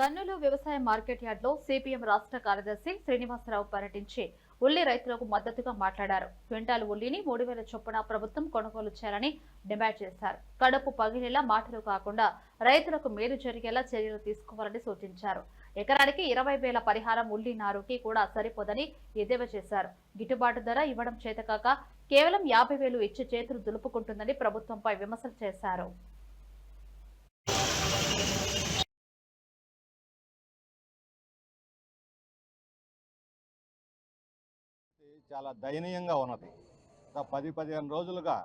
కర్నూలు వ్యవసాయ market yard లో CPM రాష్ట్ర కార్యదర్శి శ్రీనివాసరావు పర్యటించి ఉల్లి రైతులకు మద్దతుగా మాట్లాడారు. క్వింటాల్ ఉల్లిని 3000 చొప్పున ప్రభుత్వం కొనుగోలు చేయాలని డిమాండ్ చేశారు. కడుపు పగిలేలా మాటలు కాకుండా రైతులకు మేలు జరిగేలా చర్యలు తీసుకోవాలని సూచించారు. ఎకరానికి 20,000 పరిహారం ఉల్లి నారుకి కూడా సరిపోదని ఎద్దేవా చేశారు. గిట్టుబాటు ధర ఇవ్వడం చేతకాక కేవలం 50,000 ఇచ్చి చేతులు దులుపుకుంటుందని ప్రభుత్వంపై విమర్శలు చేశారు. చాలా దయనీయంగా ఉన్నది. 10-15 రోజులుగా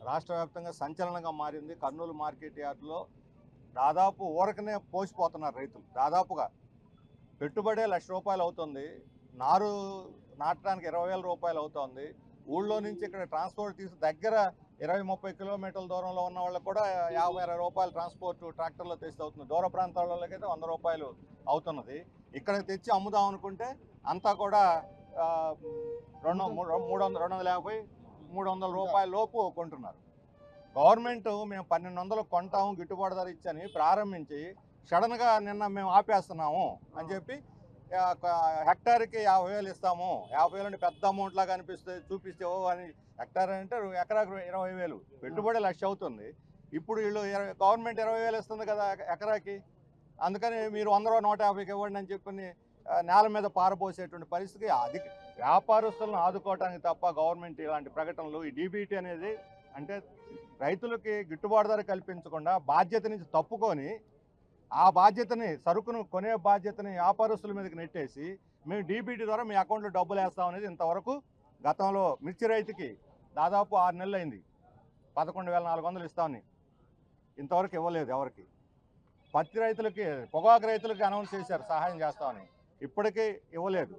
రాష్ట్ర వ్యాప్తంగా సంచలనంగా మారింది. కర్నూలు మార్కెట్ యార్డులో దాదాపు ఊరకనే పోసిపోతున్నారు రైతులు. దాదాపుగా పెట్టుబడే ₹1,00,000 అవుతుంది. నారు నాటడానికి 20,000 రూపాయలు అవుతుంది. ఊళ్ళో నుంచి ఇక్కడ ట్రాన్స్పోర్ట్ తీసి దగ్గర 20-30 కిలోమీటర్ల దూరంలో ఉన్న వాళ్ళకి కూడా 50-60 రూపాయలు ట్రాన్స్పోర్ట్ ట్రాక్టర్లో తెస్తే అవుతుంది. దూర ప్రాంతాలకైతే 100 రూపాయలు అవుతున్నది. ఇక్కడ తెచ్చి అమ్ముదాం అనుకుంటే అంతా కూడా 250-300 రూపాయల లోపు కొంటున్నారు. గవర్నమెంట్ మేము 1,200 కొంటాము గిట్టుబాటు ధర ఇచ్చని ప్రారంభించి సడన్గా నిన్న మేము ఆపేస్తున్నాము అని చెప్పి హెక్టార్కి 50,000 ఇస్తాము. 50,000 అంటే పెద్ద అమౌంట్ లాగా చూపిస్తే అని హెక్టార్ అంటే ఎకరాకు 20,000 పెట్టుబడి 1,00,000 అవుతుంది. ఇప్పుడు వీళ్ళు గవర్నమెంట్ 20,000 ఇస్తుంది కదా ఎకరాకి. అందుకని మీరు 100-150కి ఇవ్వండి అని చెప్పి నేల మీద పారబోసేటువంటి పరిస్థితి. అది వ్యాపారస్తులను ఆదుకోవటానికి తప్ప గవర్నమెంట్ ఇలాంటి ప్రకటనలు, ఈ డీబీటీ అనేది అంటే రైతులకి గిట్టుబాటు ధర కల్పించకుండా బాధ్యత నుంచి తప్పుకొని ఆ బాధ్యతని సరుకును కొనే బాధ్యతని వ్యాపారస్తుల మీదకి నెట్టేసి మేము డీబీటీ ద్వారా మీ అకౌంట్లో డబ్బులు వేస్తాం అనేది ఇంతవరకు గతంలో మిర్చి రైతుకి దాదాపు 6 నెలలు అయింది. 11,400 ఇస్తామని ఇంతవరకు ఇవ్వలేదు ఎవరికి. పత్తి రైతులకి, పొగాకు రైతులకి అనౌన్స్ చేశారు సహాయం చేస్తామని, ఇప్పటికీ ఇవ్వలేదు.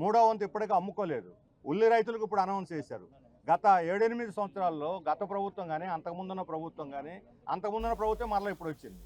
3వ వంతు ఇప్పటికీ అమ్ముకోలేదు. ఉల్లి రైతులకు ఇప్పుడు అనౌన్స్ చేశారు. గత 7-8 సంవత్సరాల్లో గత ప్రభుత్వం కానీ అంతకుముందున్న ప్రభుత్వం కానీ అంతకుముందున్న ప్రభుత్వం మరలా ఇప్పుడు వచ్చింది.